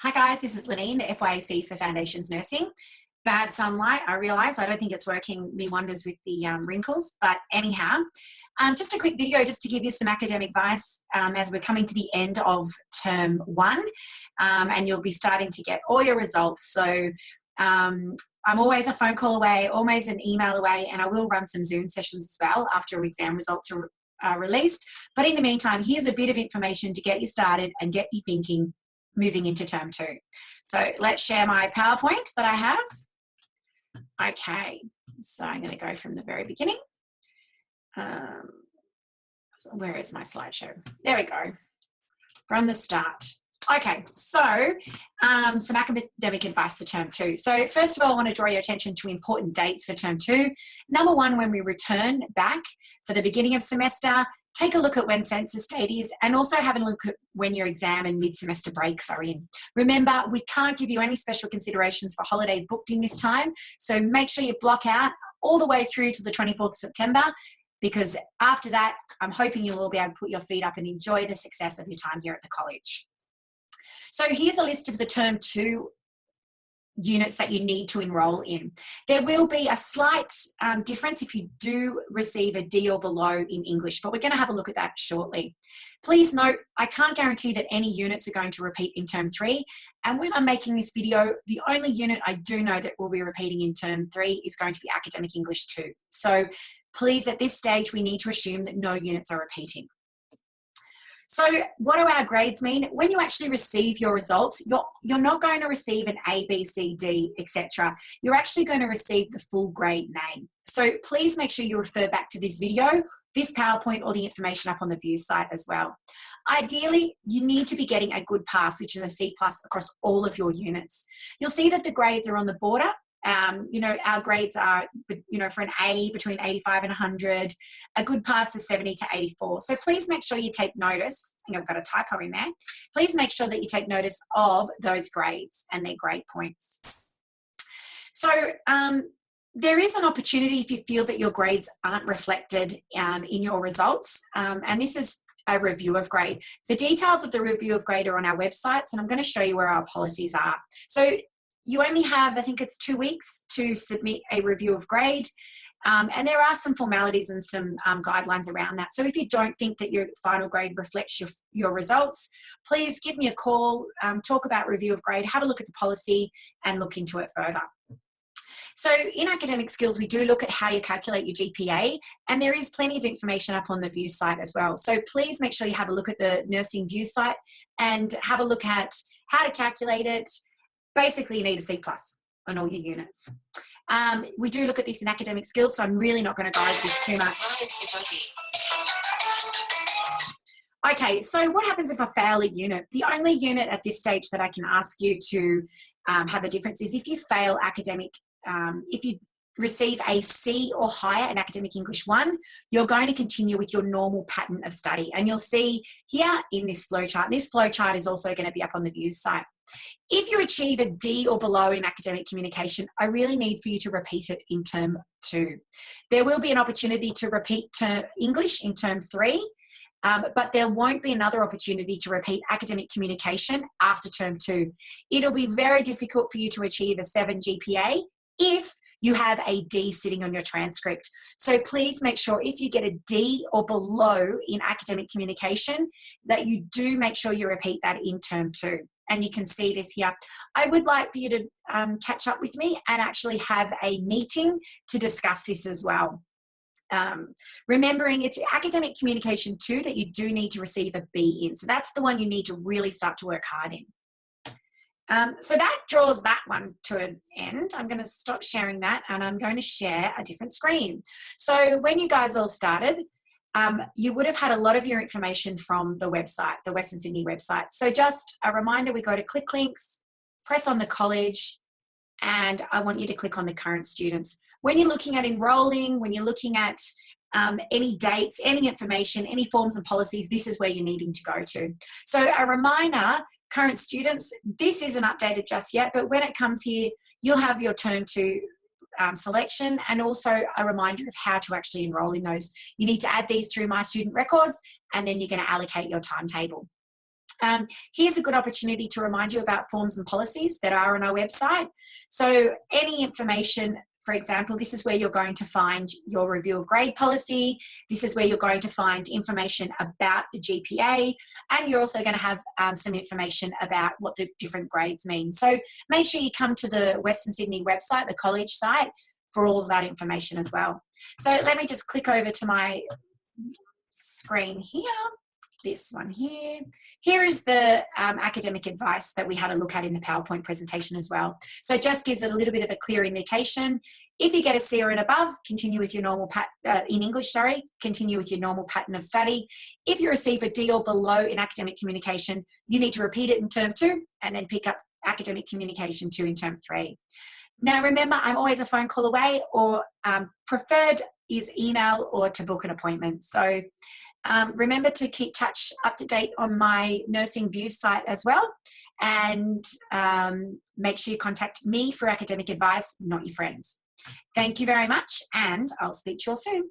Hi guys, this is Lenine, the FYAC for Foundations Nursing. Bad sunlight, I realise. I don't think it's working me wonders with the wrinkles, but anyhow, just a quick video just to give you some academic advice as we're coming to the end of term one, and you'll be starting to get all your results. So I'm always a phone call away, always an email away, and I will run some Zoom sessions as well after exam results are released. But in the meantime, here's a bit of information to get you started and get you thinking moving into term two. So let's share my PowerPoint that I have. Okay, so I'm going to go from the very beginning. Where is my slideshow? There we go. From the start. Okay, so some academic advice for term two. So first of all, I want to draw your attention to important dates for term two. Number one, when we return back for the beginning of semester, take a look at when census date is, and also have a look at when your exam and mid-semester breaks are in. Remember, we can't give you any special considerations for holidays booked in this time, so make sure you block out all the way through to the 24th of September, because after that, I'm hoping you will be able to put your feet up and enjoy the success of your time here at the college. So here's a list of the term two units that you need to enroll in. There will be a slight difference if you do receive a D or below in English, but we're going to have a look at that shortly. Please note, I can't guarantee that any units are going to repeat in term three, and when I'm making this video, the only unit I do know that will be repeating in term three is going to be Academic English 2. So please, at this stage, we need to assume that no units are repeating. So what do our grades mean? When you actually receive your results, you're not going to receive an A, B, C, D, etc. You're actually going to receive the full grade name. So please make sure you refer back to this video, this PowerPoint, or the information up on the view site as well. Ideally, you need to be getting a good pass, which is a C+ across all of your units. You'll see that the grades are on the border. Our grades are, for an A between 85 and 100, a good pass is 70 to 84. So please make sure you take notice. I think I've got a typo in there. Please make sure that you take notice of those grades and their grade points. So there is an opportunity if you feel that your grades aren't reflected in your results, and this is a review of grade. The details of the review of grade are on our websites, and I'm going to show you where our policies are. So you only have, I think it's 2 weeks to submit a review of grade. And there are some formalities and some guidelines around that. So if you don't think that your final grade reflects your results, please give me a call, talk about review of grade, have a look at the policy and look into it further. So in academic skills, we do look at how you calculate your GPA, and there is plenty of information up on the View site as well. So please make sure you have a look at the Nursing View site and have a look at how to calculate it. Basically, you need a C+ on all your units. We do look at this in academic skills, so I'm really not going to go over this too much. Okay, so what happens if I fail a unit? The only unit at this stage that I can ask you to have a difference is if you fail academic, if you receive a C or higher in Academic English 1, you're going to continue with your normal pattern of study. And you'll see here in this flowchart, this flowchart is also going to be up on the View site. If you achieve a D or below in academic communication, I really need for you to repeat it in term 2. There will be an opportunity to repeat English in term 3, but there won't be another opportunity to repeat academic communication after term 2. It'll be very difficult for you to achieve a 7 GPA if you have a D sitting on your transcript. So please make sure if you get a D or below in academic communication, that you do make sure you repeat that in term 2. And you can see this here. I would like for you to catch up with me and actually have a meeting to discuss this as well. Remembering it's academic communication 2 that you do need to receive a B in. So that's the one you need to really start to work hard in. So that draws that one to an end. I'm going to stop sharing that and I'm going to share a different screen. So when you guys all started, you would have had a lot of your information from the website, the Western Sydney website. So just a reminder, we go to click links, press on the college, and I want you to click on the current students. When you're looking at enrolling, when you're looking at any dates, any information, any forms and policies, this is where you're needing to go to. So a reminder, current students, this isn't updated just yet, but when it comes here, you'll have your term 2 selection and also a reminder of how to actually enroll in those. You need to add these through My Student Records and then you're going to allocate your timetable. Here's a good opportunity to remind you about forms and policies that are on our website. So any information, for example, this is where you're going to find your review of grade policy. This is where you're going to find information about the GPA, and you're also going to have some information about what the different grades mean. So make sure you come to the Western Sydney website, the college site, for all of that information as well. So let me just click over to my screen here. This one here. Here is the academic advice that we had a look at in the PowerPoint presentation as well. So it just gives it a little bit of a clear indication. If you get a C or an above, continue with your normal in English, continue with your normal pattern of study. If you receive a D or below in academic communication, you need to repeat it in term 2 and then pick up academic communication 2 in term 3. Now remember, I'm always a phone call away, or preferred is email or to book an appointment. So remember to keep up to date on my Nursing Views site as well, and make sure you contact me for academic advice, not your friends. Thank you very much, and I'll speak to you all soon.